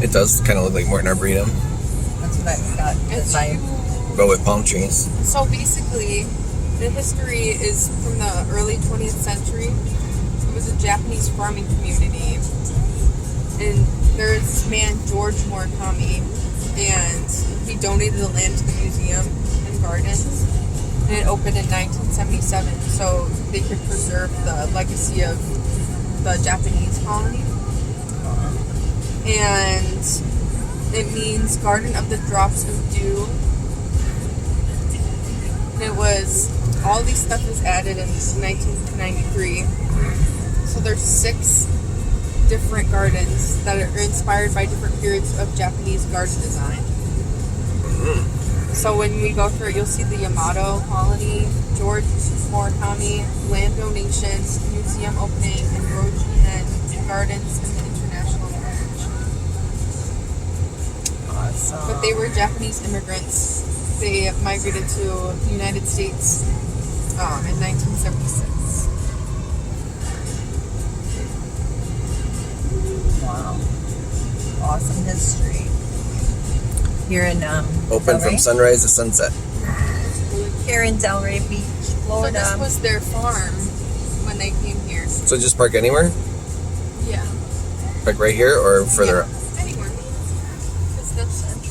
It does kind of look like Morton Arboretum. That's what I got. But with palm trees. So basically, the history is from the early 20th century. It was a Japanese farming community. And there's this man, George Morikami, and he donated the land to the museum and gardens. And it opened in 1977, so they could preserve the legacy of the Japanese colony. And it means Garden of the Drops of Dew. And it was, all these stuff was added in 1993. So there's 6 different gardens that are inspired by different periods of Japanese garden design. So when we go through it, you'll see the Yamato colony, George Morikami, land donations, museum opening, and Roji and gardens in the international marriage. Awesome. But they were Japanese immigrants. They migrated to the United States in 1976. Wow. Awesome history. Here in Open Delray? from sunrise to sunset. Here in Delray Beach, Florida. So this was their farm when they came here. So just park anywhere? Yeah. Park right here or further up? Anywhere. Because that's the entrance.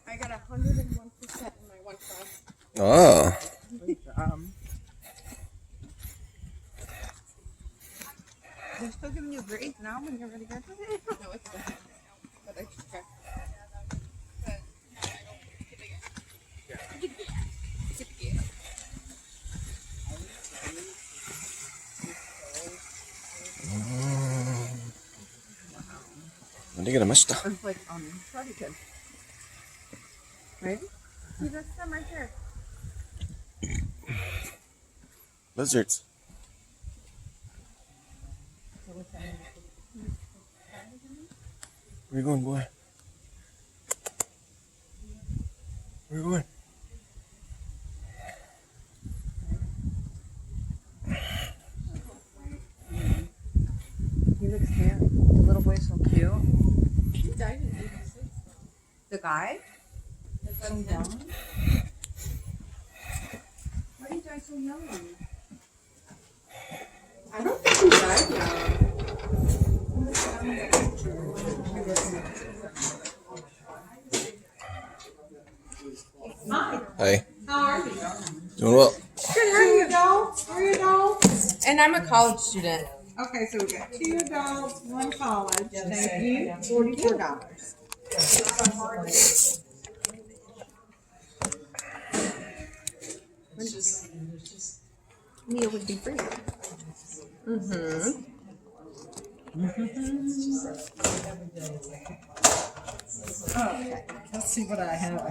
I got 101% in my one class. Oh. They're still giving you grades now when you're ready to graduate? No, it's different. But I just checked. Hindi ka na masta. It's like Karate Kid. Right? See, that's them right there. Lizards. Where you going, boy? Where you going? He looks cute. The little boy's so cute. He died in 86. The guy? That's So young? Why did he die so young? I don't think he died young. Hi. How are you? Doing well. Good, how are you? And I'm a college student. Okay, so we got 2 adults, 1 college. Thank you. $44. Meal would be free. Okay, let's see what I have.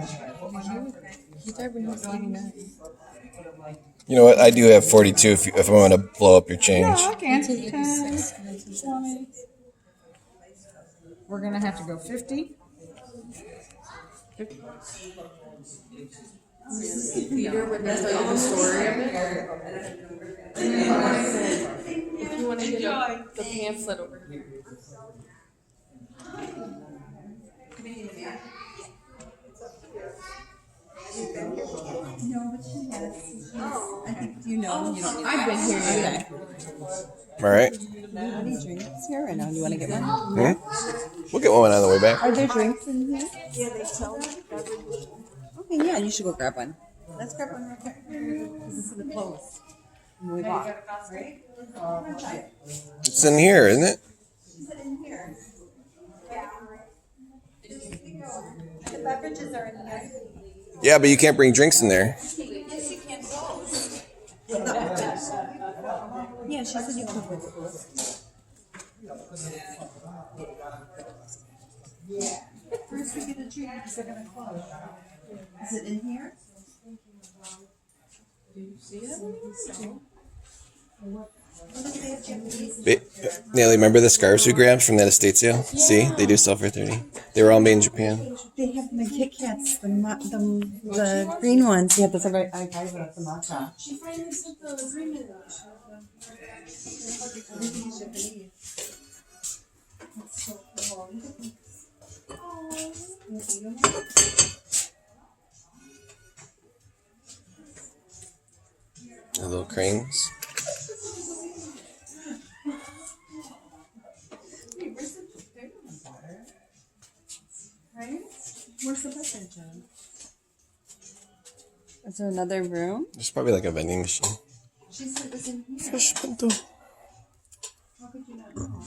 He died when he was 89. You know what? I do have 42 if I want to blow up your change. Yeah, I can. 10, 20. We're going to have to go 50. Peter would tell you the story of it. If you want to get the pamphlet over here. No, but she has. I think you know. You don't need I've been here. Okay. All right. Any drinks here right now? You want to get one? We'll get one on the way back. Are there drinks in here? Yeah, they sell them. Okay, yeah, you should go grab one. Let's grab one real quick. This is the clothes. And we walk, right? It's in here, isn't it? Is it in here? Yeah. The beverages are in here. Yeah, but you can't bring drinks in there. Yes, you can close. Yeah, she said you could close. First we get a tree because they're gonna close. Is it in here? Do you see it? What if they have Japanese? Natalie, remember the scarves we grabbed from that estate sale? Yeah. See, they do sell for 30. They were all made in Japan. They have the Kit Kats, the green ones. Yeah, those are very. I got the matcha. She finally sent the agreement. Everything is Japanese. That's so cool. The little cranes. Right? Where's the butter, John? Is there another room? There's probably like a vending machine. She said it was in here. Fresh pinto. How could you not know?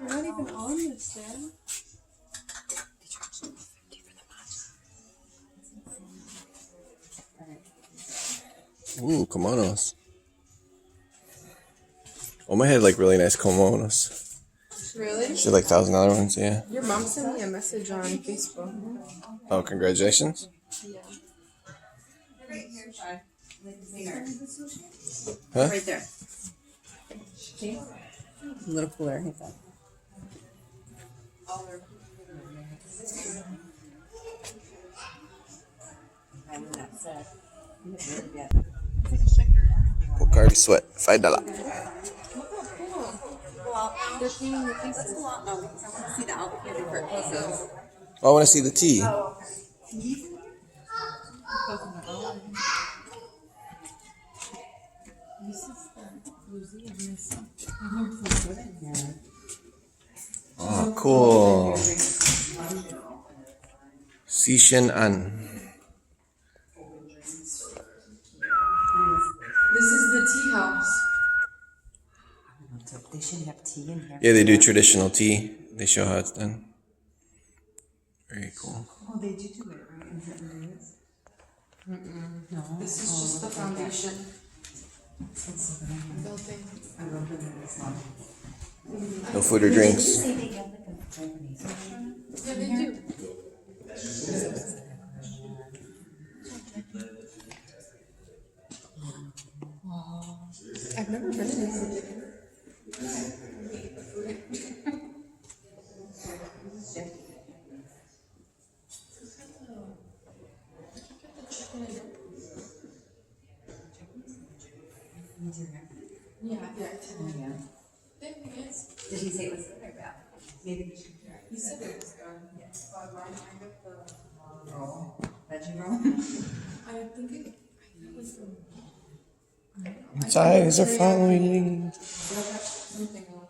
You're not even on this, Dad. Ooh, kimonos. Oma had like really nice kimonos. Really? She had like $1,000 ones, yeah. Your mom sent me a message on Facebook. Oh, congratulations. Yeah. Huh? Right there. See? A little cooler, I thought. Pocari Sweat, $5. Well, they're cleaning the pieces. That's a lot, no, because I want to see the outfit before it closes. Oh, I want to see the tea. Oh, cool. Sishin An. This is the tea house. They should have tea in here. Yeah, they do traditional tea. They show how it's done. Very cool. Oh, they do it, right? In certain days? No. This is just the foundation. Building. I love it. It's not. No food or drinks. Say they have like a Japanese restaurant? Yeah, they do. I've never been to this. Yeah. Did he say it was good or bad? Maybe we should try. He said it was good. But I got the Roll. Veggie roll. I think it was from Its eyes are following me. something else.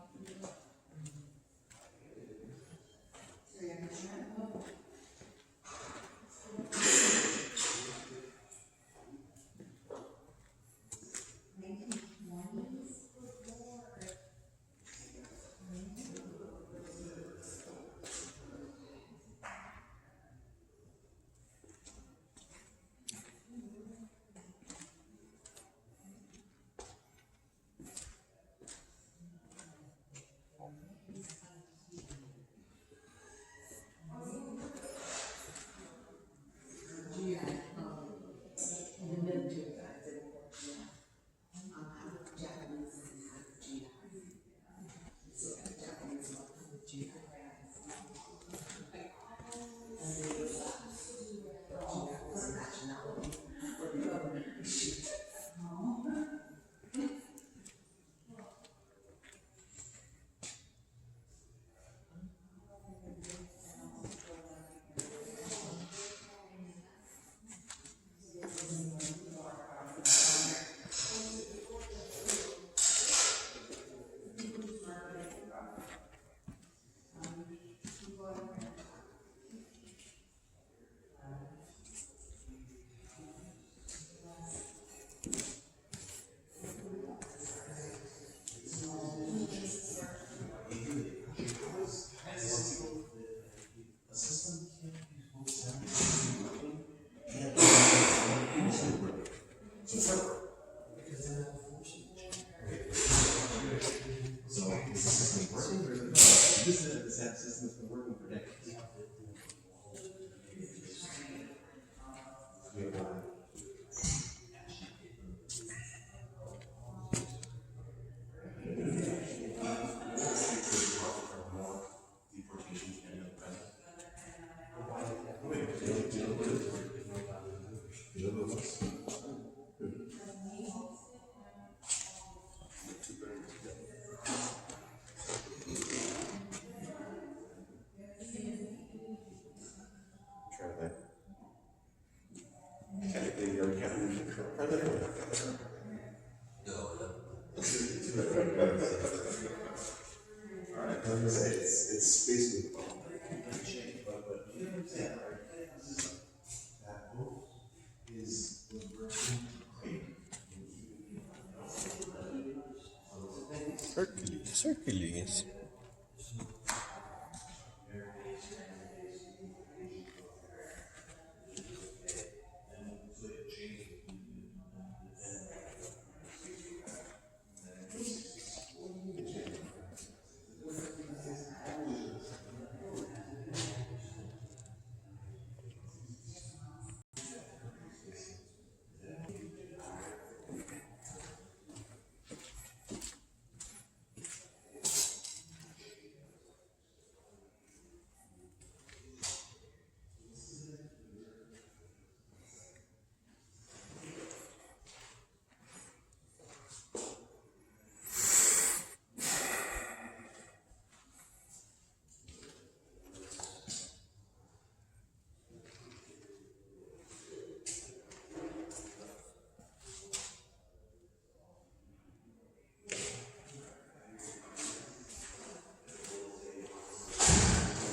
It's basically Hercules.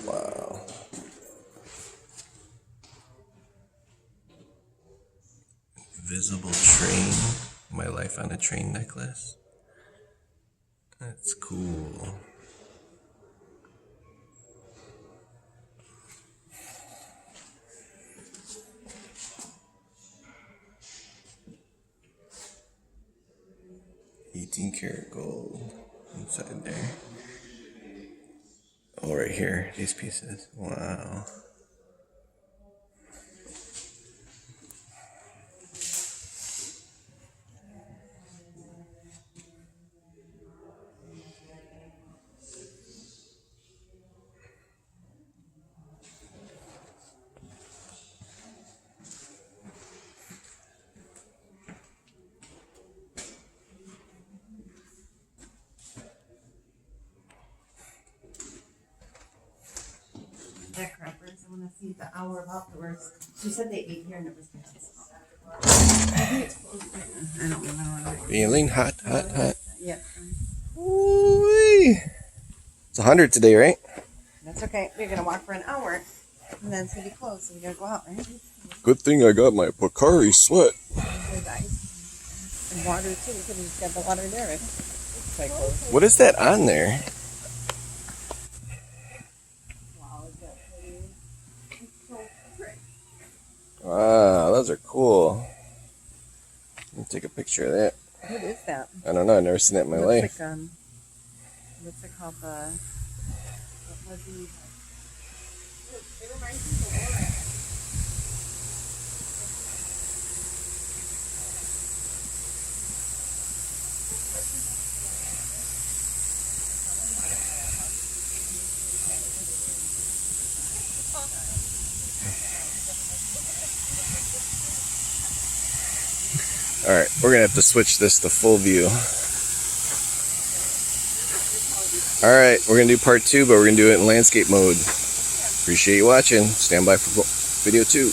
Wow. Invisible train. My life on a train necklace. That's cool. $18 gold inside there. Oh, right here, these pieces. Wow. That crappers, I wanna see the hour of afterwards. She said they ate here and it was bad. I don't remember. Feeling hot, hot, hot. Yeah, Ooh-wee. It's 100 today, right? that's okay. We're gonna walk for an hour and then it's gonna be closed, so we gotta go out, right? Good thing I got my Pocari sweat. There's ice. And water too, we could have just got the water there, right? It's quite close. What is that on there? Wow, it's got pretty. It's so pretty. Wow, those are cool. Let me take a picture of that. What is that? I don't know. I've never seen that in my life. Looks like, what's it called? What was the? It reminds me of the water. All right, we're gonna have to switch this to full view. All right, we're gonna do part 2, but we're gonna do it in landscape mode. Appreciate you watching. Stand by for video 2.